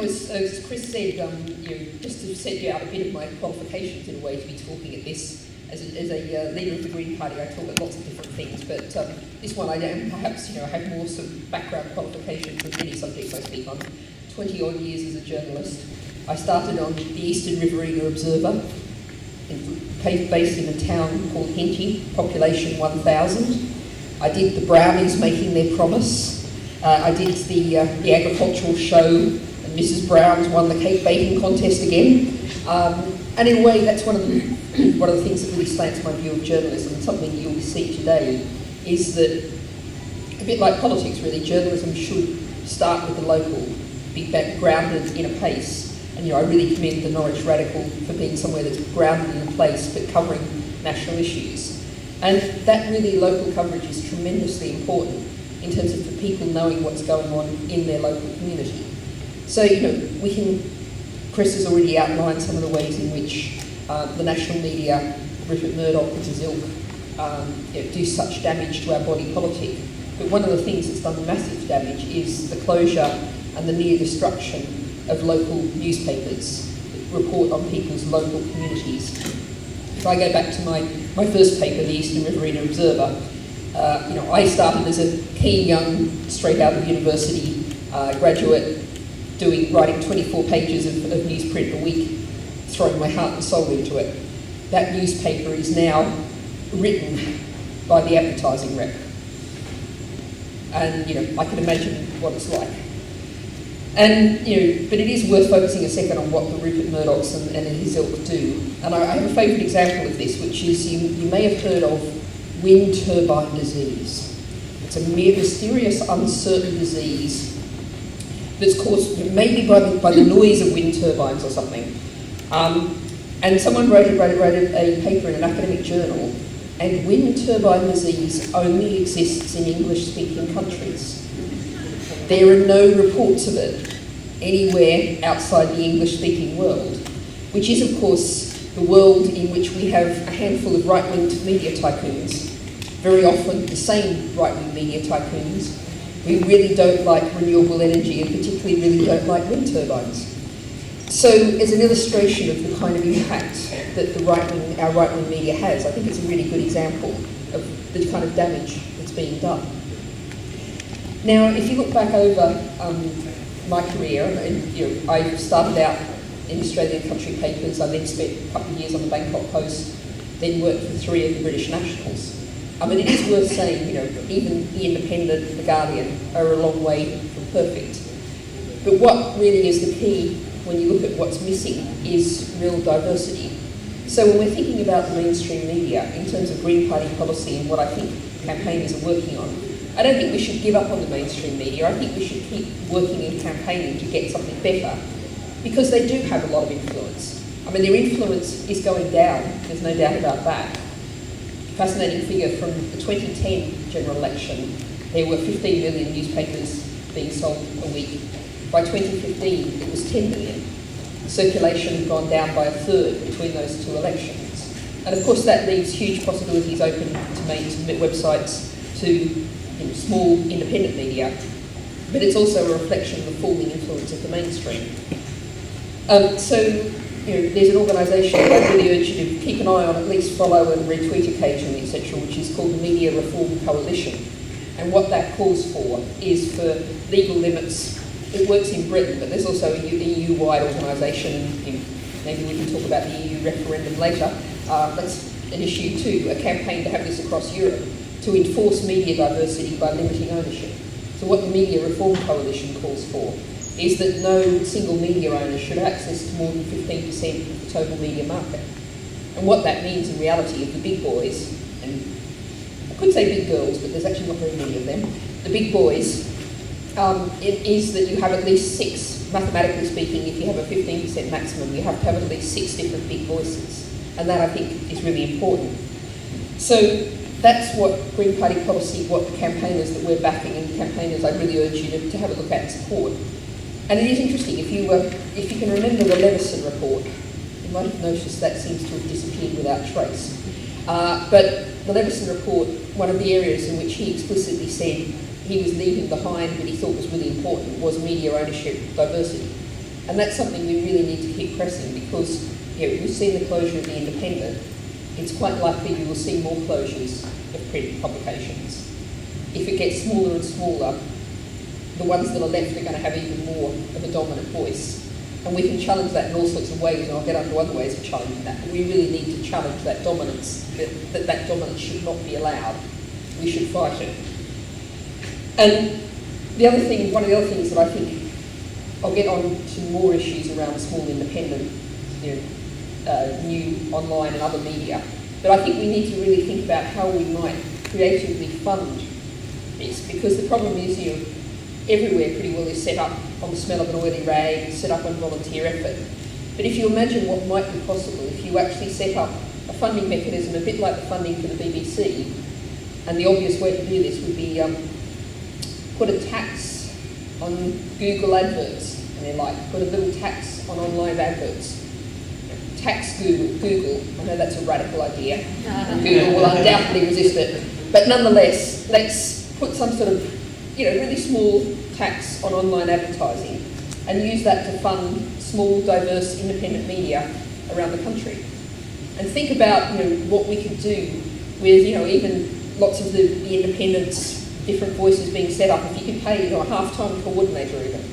as Chris said, just to set you out a bit of my qualifications in a way to be talking at this, as a leader of the Green Party, I talk at lots of different things, but this one I am perhaps, I have more sort of background qualifications with many subjects I speak on. 20 odd years as a journalist. I started on the Eastern Riverina Observer, based in a town called Antony, population 1,000. I did the Brownies making their promise. I did the agricultural show, and Mrs. Brown's won the cake baking contest again. And in a way, that's one of the things that really slants my view of journalism, and something you'll see today is that, a bit like politics really, journalism should start with the local, be grounded in a place. And I really commend the Norwich Radical for being somewhere that's grounded in a place but covering national issues. And that really local coverage is tremendously important in terms of the people knowing what's going on in their local community. So, Chris has already outlined some of the ways in which the national media, Rupert Murdoch and his ilk, do such damage to our body politic. But one of the things that's done massive damage is the closure and the near destruction of local newspapers that report on people's local communities. If I go back to my first paper, the Eastern Riverina Observer, I started as a keen young, straight out of university graduate, writing 24 pages of newsprint a week, throwing my heart and soul into it. That newspaper is now written by the advertising rep. And, I can imagine what it's like. And, but it is worth focusing a second on what the Rupert Murdochs and his ilk do. And I have a favourite example of this, which is you may have heard of wind turbine disease. It's a mysterious, uncertain disease that's caused maybe by the noise of wind turbines or something. And someone wrote a paper in an academic journal, and wind turbine disease only exists in English-speaking countries. There are no reports of it anywhere outside the English-speaking world, which is, of course, the world in which we have a handful of right-wing media tycoons, very often the same right-wing media tycoons, who really don't like renewable energy and particularly really don't like wind turbines. So, as an illustration of the kind of impact that our right-wing media has, I think it's a really good example of the kind of damage that's being done. Now, if you look back over my career, and I started out in Australian country papers. I then spent a couple of years on the Bangkok Post, then worked for 3 of the British Nationals. It is worth saying, even The Independent, The Guardian are a long way from perfect. But what really is the key when you look at what's missing is real diversity. So when we're thinking about the mainstream media in terms of Green Party policy and what I think campaigners are working on, I don't think we should give up on the mainstream media. I think we should keep working and campaigning to get something better, because they do have a lot of influence. Their influence is going down, there's no doubt about that. Fascinating figure from the 2010 general election, there were 15 million newspapers being sold a week. By 2015, it was 10 million. Circulation had gone down by a third between those 2 elections. And of course that leaves huge possibilities open to websites, to small independent media, but it's also a reflection of the falling influence of the mainstream. There's an organisation that I really urge you to keep an eye on, at least follow and retweet occasionally, etc., which is called the Media Reform Coalition. And what that calls for is for legal limits. It works in Britain, but there's also a EU-wide organisation. Maybe we can talk about the EU referendum later. That's an issue too, a campaign to have this across Europe, to enforce media diversity by limiting ownership. So what the Media Reform Coalition calls for is that no single media owner should access to more than 15% of the total media market. And what that means in reality is the big boys, and I could say big girls, but there's actually not very many of them, the big boys, it is that you have at least 6, mathematically speaking, if you have a 15% maximum, you have to have at least 6 different big voices. And that, I think, is really important. So that's what Green Party policy, what the campaigners that we're backing, and campaigners I really urge you to have a look at and support. And it is interesting, if you can remember the Leveson report, you might have noticed that seems to have disappeared without trace. But the Leveson report, one of the areas in which he explicitly said he was leaving behind that he thought was really important was media ownership diversity. And that's something we really need to keep pressing, because we've seen the closure of the Independent. It's quite likely you will see more closures of print publications. If it gets smaller and smaller, the ones that are left are going to have even more of a dominant voice. And we can challenge that in all sorts of ways, and I'll get onto other ways of challenging that. But we really need to challenge that dominance, that dominance should not be allowed. We should fight it. And one of the other things that I think, I'll get on to more issues around small independent, new online and other media, but I think we need to really think about how we might creatively fund this, because the problem is, everywhere pretty well is set up on the smell of an oily rag, set up on volunteer effort. But if you imagine what might be possible if you actually set up a funding mechanism a bit like the funding for the BBC, and the obvious way to do this would be put a tax on Google adverts, and they're like, put a little tax on online adverts. Tax Google, I know that's a radical idea, and Google will undoubtedly resist it, but nonetheless, let's put some sort of really small tax on online advertising and use that to fund small, diverse, independent media around the country. And think about what we could do with even lots of the independents, different voices being set up. If you could pay a half-time coordinator even,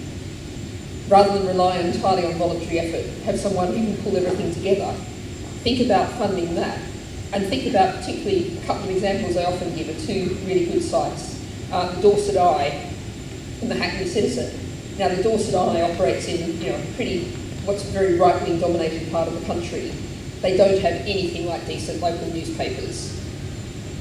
rather than rely entirely on voluntary effort, have someone who can pull everything together. Think about funding that, and think about particularly a couple of examples I often give are two really good sites. The Dorset Eye and the Hackney Citizen. Now, the Dorset Eye operates in what's a very right-wing dominated part of the country. They don't have anything like decent local newspapers.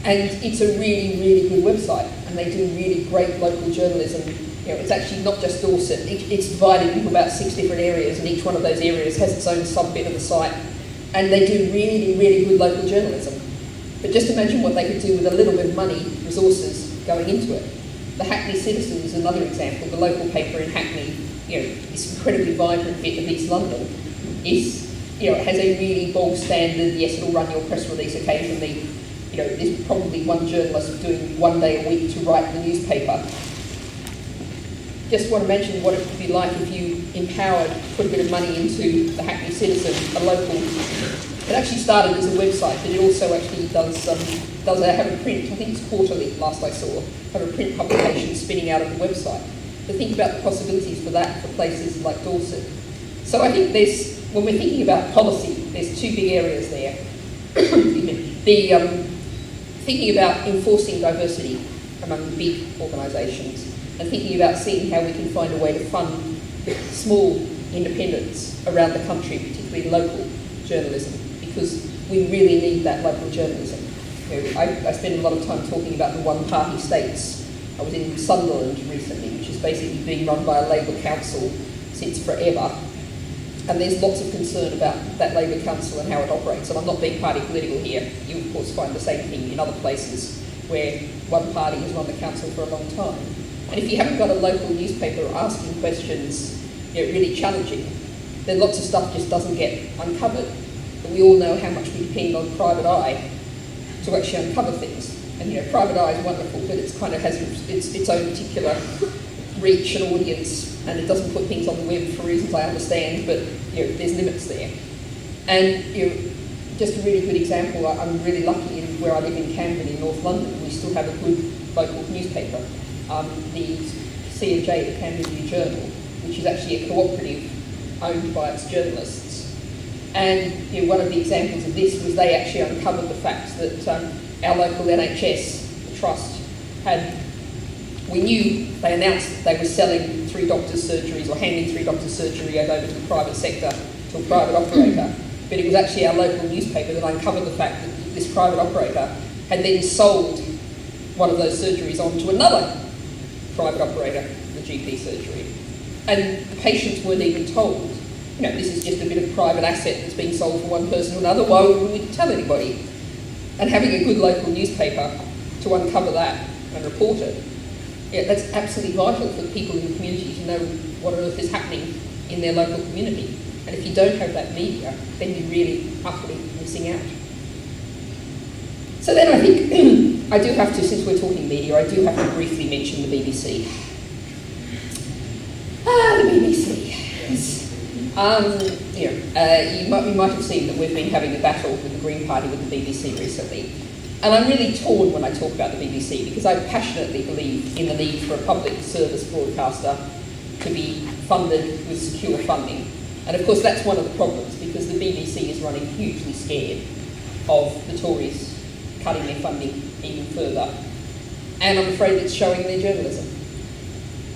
And it's a really, really good website, and they do really great local journalism. It's actually not just Dorset. It's divided into about 6 different areas, and each one of those areas has its own sub-bit of the site. And they do really, really good local journalism. But just imagine what they could do with a little bit of money, resources, going into it. The Hackney Citizen is another example. The local paper in Hackney, this incredibly vibrant bit of East London, has a really bog standard, yes, it'll run your press release occasionally. There's probably one journalist doing 1 day a week to write the newspaper. Just want to mention what it would be like if you put a bit of money into the Hackney Citizen, a local. It actually started as a website, but it also actually does have a print, I think it's quarterly, last I saw, have a print publication spinning out of the website. But think about the possibilities for that for places like Dorset. So I think when we're thinking about policy, there's two big areas there. Thinking about enforcing diversity among big organisations, and thinking about seeing how we can find a way to fund small independents around the country, particularly local journalism, because we really need that local journalism. I spend a lot of time talking about the one-party states. I was in Sunderland recently, which is basically being run by a Labour council since forever. And there's lots of concern about that Labour council and how it operates. And I'm not being party political here. You, of course, find the same thing in other places where one party has run the council for a long time. And if you haven't got a local newspaper asking questions, really challenging, then lots of stuff just doesn't get uncovered. But we all know how much we depend on private eye to actually uncover things. And private eye is wonderful, but it's kind of has its own particular reach and audience, and it doesn't put things on the web for reasons I understand, but there's limits there. And just a really good example, I'm really lucky in where I live in Camden in North London, we still have a good local newspaper, the C&J, the Camden New Journal, which is actually a cooperative owned by its journalists. And one of the examples of this was they actually uncovered the fact that our local NHS, the Trust, they announced that they were selling 3 doctors' surgeries or handing 3 doctors' surgeries over to the private sector, to a private operator. But it was actually our local newspaper that uncovered the fact that this private operator had then sold one of those surgeries on to another private operator, the GP surgery. And the patients weren't even told. This is just a bit of private asset that's being sold from one person to another. Why would we tell anybody? And having a good local newspaper to uncover that and report it, that's absolutely vital for the people in the community to know what on earth is happening in their local community. And if you don't have that media, then you're really utterly missing out. So then I think I do have to, since we're talking media, I do have to briefly mention the BBC. The BBC. You might have seen that we've been having a battle with the Green Party with the BBC recently. And I'm really torn when I talk about the BBC because I passionately believe in the need for a public service broadcaster to be funded with secure funding. And of course that's one of the problems because the BBC is running hugely scared of the Tories cutting their funding even further. And I'm afraid it's showing their journalism.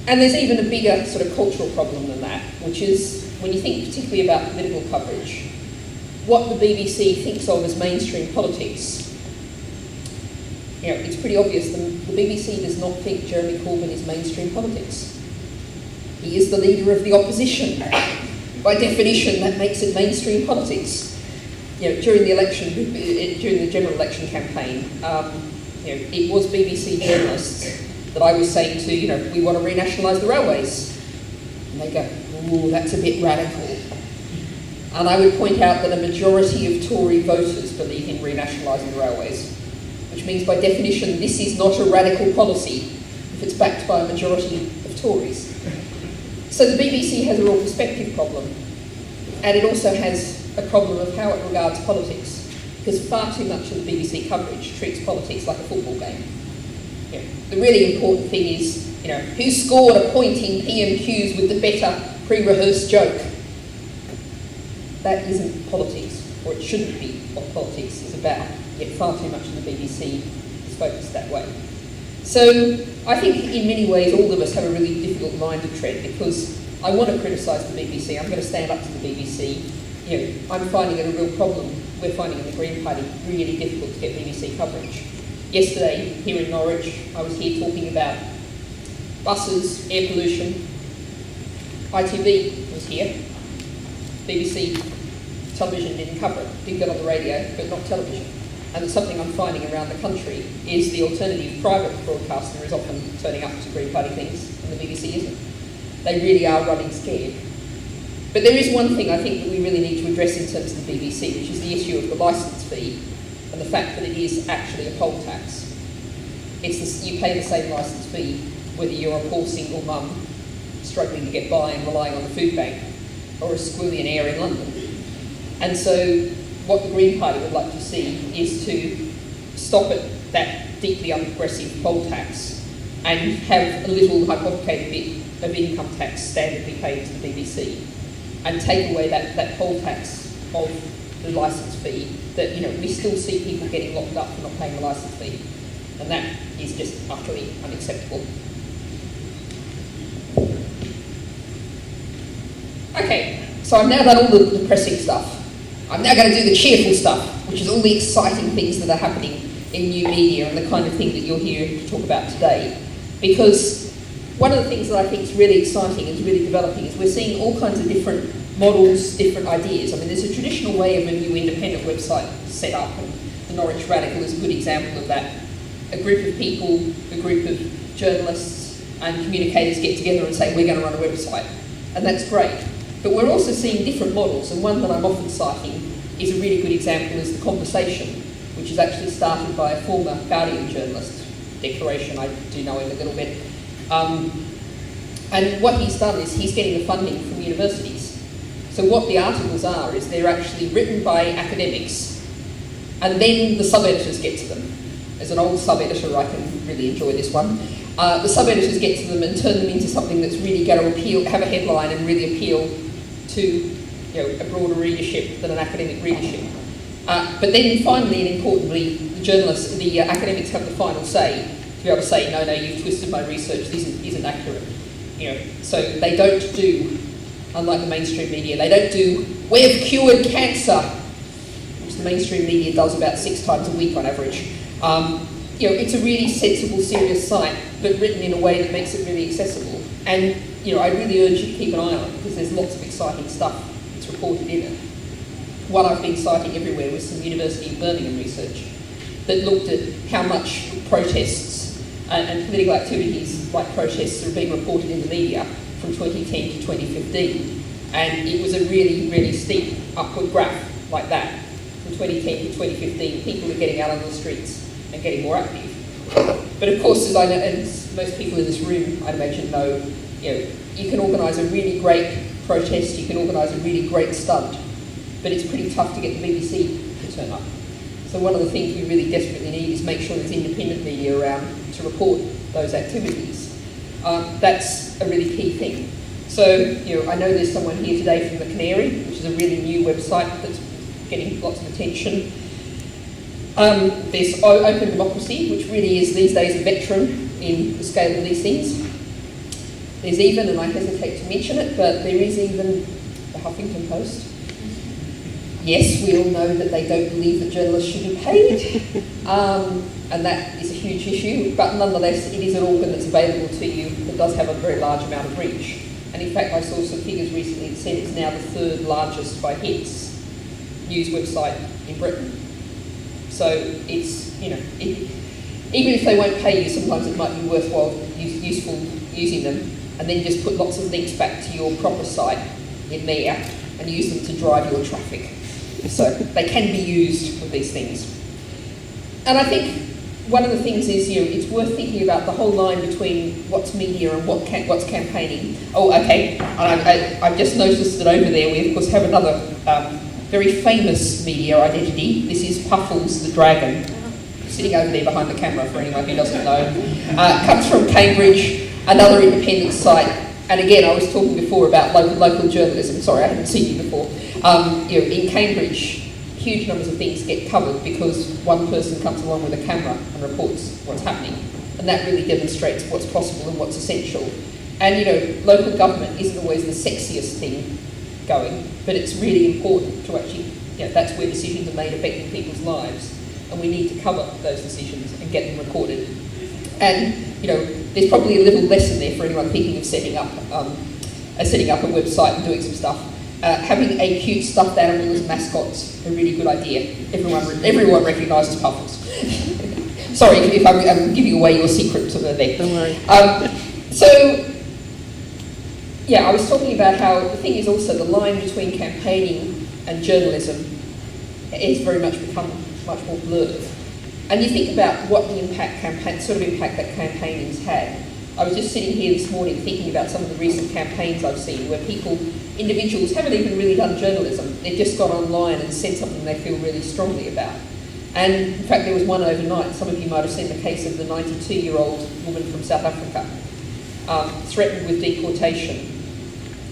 And there's even a bigger sort of cultural problem than that, which is when you think particularly about political coverage, what the BBC thinks of as mainstream politics. You know, it's pretty obvious the BBC does not think Jeremy Corbyn is mainstream politics. He is the leader of the opposition. By definition, that makes it mainstream politics. You know, during the election, during the general election campaign, it was BBC journalists that I was saying to, we want to renationalise the railways. And they go, ooh, that's a bit radical. And I would point out that a majority of Tory voters believe in renationalising the railways, which means by definition this is not a radical policy if it's backed by a majority of Tories. So the BBC has a real perspective problem, and it also has a problem of how it regards politics, because far too much of the BBC coverage treats politics like a football game. The really important thing is, who scored a point in PMQs with the better pre-rehearsed joke. That isn't politics, or it shouldn't be what politics is about, yet far too much of the BBC is focused that way. So I think in many ways all of us have a really difficult line to tread, because I want to criticise the BBC, I'm going to stand up to the BBC. I'm finding it a real problem. We're finding in the Green Party really difficult to get BBC coverage. Yesterday, here in Norwich, I was here talking about buses, air pollution. ITV was here. BBC television didn't cover it, didn't get on the radio, but not television. And it's something I'm finding around the country is the alternative private broadcaster is often turning up to Green Party things, and the BBC isn't. They really are running scared. But there is one thing I think that we really need to address in terms of the BBC, which is the issue of the licence fee and the fact that it is actually a poll tax. You pay the same licence fee whether you're a poor single mum struggling to get by and relying on the food bank, or a squillionaire in London. And so what the Green Party would like to see is to stop at that deeply unprogressive poll tax and have a little hypothecated bit of income tax standardly paid to the BBC, and take away that poll tax of the licence fee that, we still see people getting locked up for not paying the licence fee. And that is just utterly unacceptable. Okay, so I've now done all the depressing stuff. I'm now going to do the cheerful stuff, which is all the exciting things that are happening in new media and the kind of thing that you're here to talk about today. Because one of the things that I think is really exciting and is really developing is we're seeing all kinds of different models, different ideas. I mean, there's a traditional way of a new independent website set up, and the Norwich Radical is a good example of that. A group of people, a group of journalists and communicators get together and say, we're going to run a website. And that's great. But we're also seeing different models, and one that I'm often citing is a really good example is The Conversation, which is actually started by a former Guardian journalist. Declaration, I do know him a little bit. And what he's done is he's getting the funding from universities. So what the articles are is they're actually written by academics, and then the sub-editors get to them. As an old sub-editor, I can really enjoy this one. The sub-editors get to them and turn them into something that's really going to appeal, have a headline and really appeal to a broader readership than an academic readership. But then finally and importantly, the journalists, the academics have the final say to be able to say, no, you've twisted my research, this isn't accurate. So they don't do, unlike the mainstream media, they don't do, we've cured cancer, which the mainstream media does about 6 times a week on average. It's a really sensible, serious site, but written in a way that makes it really accessible. And I really urge you to keep an eye on it, because there's lots of exciting stuff that's reported in it. What I've been citing everywhere was some University of Birmingham research that looked at how much protests and political activities like protests are being reported in the media from 2010 to 2015. And it was a really, really steep upward graph like that. From 2010 to 2015, people are getting out on the streets and getting more active. But of course, as most people in this room, I'd imagine, know, you can organise a really great protest, you can organise a really great stunt, but it's pretty tough to get the BBC to turn up. So one of the things we really desperately need is make sure there's independent media around to report those activities. That's a really key thing. So, I know there's someone here today from the Canary, which is a really new website that's getting lots of attention. There's Open Democracy, which really is these days a veteran in the scale of these things. There's even, and I hesitate to mention it, but there is even the Huffington Post. Yes, we all know that they don't believe that journalists should be paid, and that is a huge issue, but nonetheless it is an organ that's available to you that does have a very large amount of reach. And in fact I saw some figures recently that said it's now the third largest by hits news website in Britain. So it's, even if they won't pay you, sometimes it might be worthwhile, useful using them, and then just put lots of links back to your proper site in there and use them to drive your traffic. So they can be used for these things. And I think one of the things is, it's worth thinking about the whole line between what's media and what's campaigning. Oh, okay, I've just noticed that over there we of course have another very famous media identity. This is Puffles the Dragon, sitting over there behind the camera for anyone who doesn't know. Comes from Cambridge, another independent site. And again, I was talking before about local journalism. Sorry, I haven't seen you before. In Cambridge, huge numbers of things get covered because one person comes along with a camera and reports what's happening. And that really demonstrates what's possible and what's essential. And, local government isn't always the sexiest thing going, but it's really important to actually, that's where decisions are made affecting people's lives. And we need to cover those decisions and get them recorded. And, there's probably a little lesson there for anyone thinking of setting up a website and doing some stuff. Having a cute stuffed animal as mascots, a really good idea. Everyone recognises Puffles. Sorry if I'm giving away your secret to the there. Don't worry. I was talking about how the thing is also the line between campaigning and journalism has very much become much more blurred. And you think about what the impact that campaigning's had. I was just sitting here this morning thinking about some of the recent campaigns I've seen where individuals haven't even really done journalism. They've just gone online and said something they feel really strongly about. And in fact, there was one overnight. Some of you might have seen the case of the 92-year-old woman from South Africa, threatened with deportation,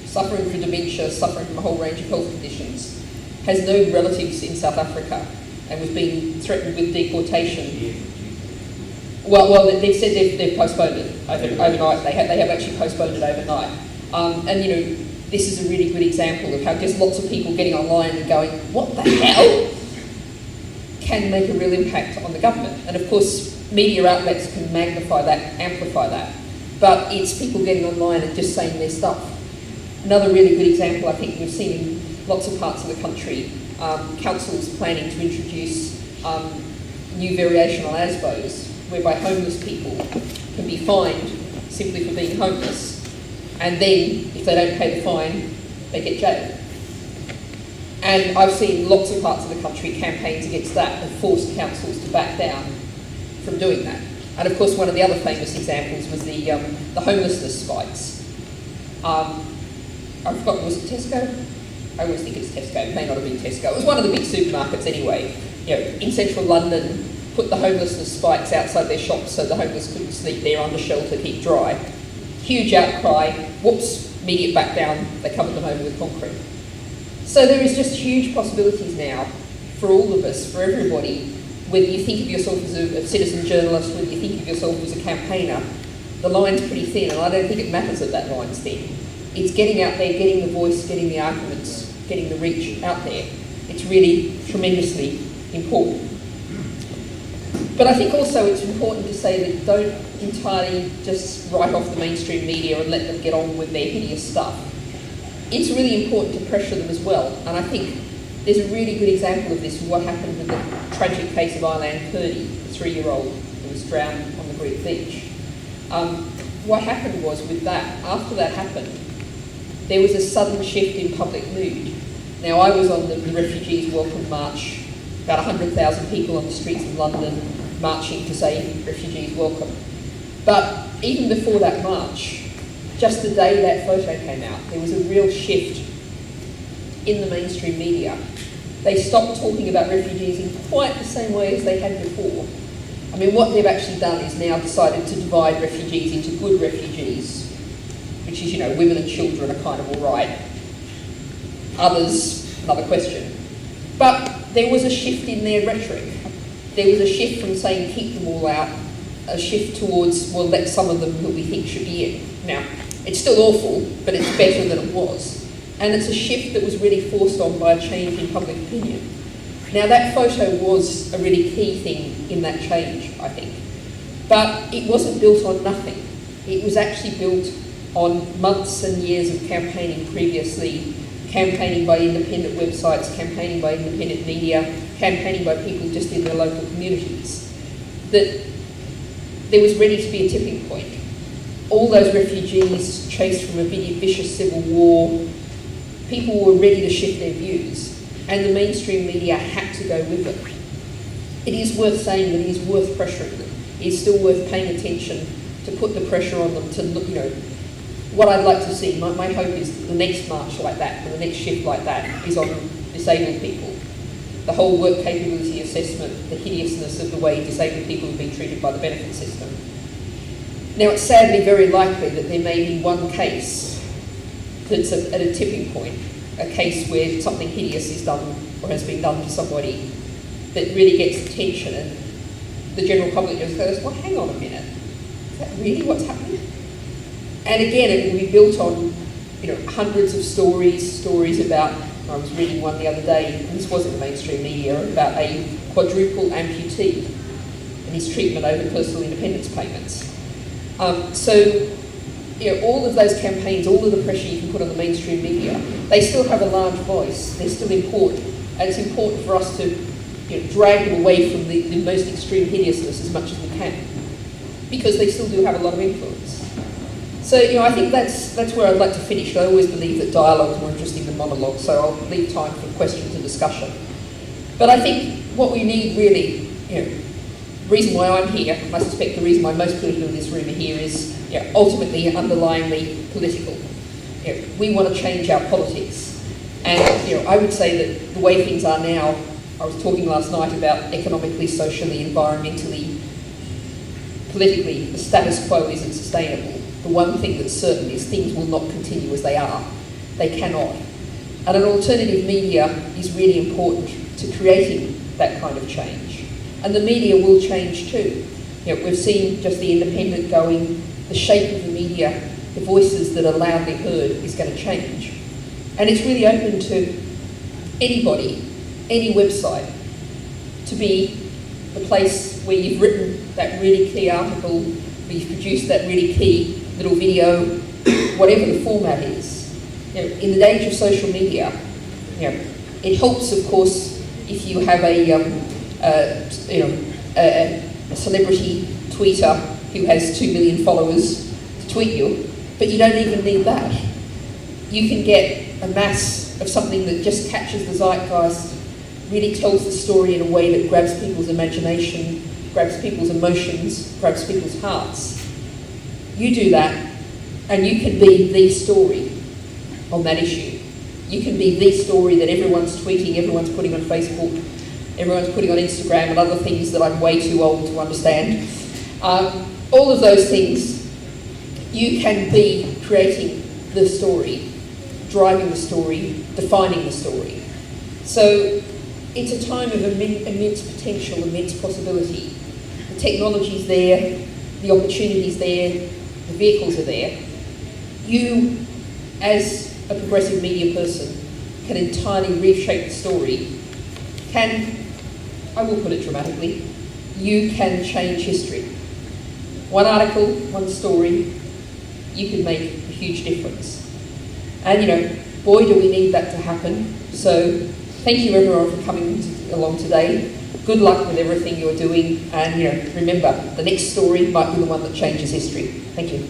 suffering from dementia, suffering from a whole range of health conditions, has no relatives in South Africa, and was being threatened with deportation. Well, they've said they've postponed it overnight. They have actually postponed it overnight. This is a really good example of how just lots of people getting online and going, what the hell, can make a real impact on the government. And of course, media outlets can magnify that, amplify that. But it's people getting online and just saying their stuff. Another really good example I think we've seen in lots of parts of the country, councils planning to introduce new variation on ASBOs, whereby homeless people can be fined simply for being homeless, and then if they don't pay the fine, they get jailed. And I've seen lots of parts of the country campaigns against that and forced councils to back down from doing that. And of course, one of the other famous examples was the homelessness spikes. I've forgotten, was it Tesco? I always think it's Tesco, it may not have been Tesco. It was one of the big supermarkets anyway. In central London, put the homelessness spikes outside their shops so the homeless couldn't sleep there under shelter, keep dry. Huge outcry, whoops, immediate back down, they covered them over with concrete. So there is just huge possibilities now for all of us, for everybody, whether you think of yourself as a citizen journalist, whether you think of yourself as a campaigner, the line's pretty thin, and I don't think it matters that that line's thin. It's getting out there, getting the voice, getting the arguments, getting the reach out there. It's really tremendously important. But I think also it's important to say that don't entirely just write off the mainstream media and let them get on with their hideous stuff. It's really important to pressure them as well, and I think there's a really good example of this with what happened with the tragic case of Ilan Purdy, the 3-year-old who was drowned on the Greek beach. What happened was with that, after that happened, there was a sudden shift in public mood. Now, I was on the Refugees Welcome March, about 100,000 people on the streets of London marching to say Refugees Welcome. But even before that march, just the day that photo came out, there was a real shift in the mainstream media. They stopped talking about refugees in quite the same way as they had before. I mean, what they've actually done is now decided to divide refugees into good refugees, which is, women and children are kind of all right. Others, another question. But there was a shift in their rhetoric. There was a shift from saying keep them all out, a shift towards, well, let some of them who we think should be in. Now, it's still awful, but it's better than it was. And it's a shift that was really forced on by a change in public opinion. Now, that photo was a really key thing in that change, I think. But it wasn't built on nothing. It was actually built on months and years of campaigning previously, campaigning by independent websites, campaigning by independent media, campaigning by people just in their local communities, that there was ready to be a tipping point. All those refugees chased from a vicious civil war, people were ready to shift their views, and the mainstream media had to go with it. It is worth saying that it is worth pressuring them. It is still worth paying attention to put the pressure on them to look, what I'd like to see, my hope is that the next march like that, and the next shift like that, is on disabled people. The whole work capability assessment, the hideousness of the way disabled people have been treated by the benefit system. Now, it's sadly very likely that there may be one case that's at a tipping point, a case where something hideous is done or has been done to somebody that really gets attention, and the general public just goes, well, hang on a minute, is that really what's happening? And again, it will be built on, hundreds of stories about, I was reading one the other day, and this wasn't the mainstream media, about a quadruple amputee and his treatment over personal independence payments. All of those campaigns, all of the pressure you can put on the mainstream media, they still have a large voice, they're still important, and it's important for us to drag them away from the most extreme hideousness as much as we can, because they still do have a lot of influence. So, I think that's where I'd like to finish. I always believe that dialogue is more interesting than monologue, so I'll leave time for questions and discussion. But I think what we need really, the reason why I'm here, I suspect the reason why most people in this room are here is ultimately and underlyingly political. We want to change our politics. And I would say that the way things are now, I was talking last night about economically, socially, environmentally, politically, the status quo isn't sustainable. The one thing that's certain is things will not continue as they are. They cannot. And an alternative media is really important to creating that kind of change. And the media will change too. We've seen just the independent going, the shape of the media, the voices that are loudly heard is going to change. And it's really open to anybody, any website, to be the place where you've written that really key article, where you've produced that really key little video, whatever the format is. In the age of social media, it helps, of course, if you have a celebrity tweeter who has 2 million followers to tweet you, but you don't even need that. You can get a mass of something that just captures the zeitgeist, really tells the story in a way that grabs people's imagination, grabs people's emotions, grabs people's hearts. You do that, and you can be the story on that issue. You can be the story that everyone's tweeting, everyone's putting on Facebook, everyone's putting on Instagram and other things that I'm way too old to understand. All of those things, you can be creating the story, driving the story, defining the story. So it's a time of immense potential, immense possibility. The technology's there, the opportunity's there, the vehicles are there. You, as a progressive media person, can entirely reshape the story. I will put it dramatically, you can change history. One article, one story, you can make a huge difference. And boy, do we need that to happen. So thank you everyone for coming along today. Good luck with everything you're doing, and remember, the next story might be the one that changes history. Thank you.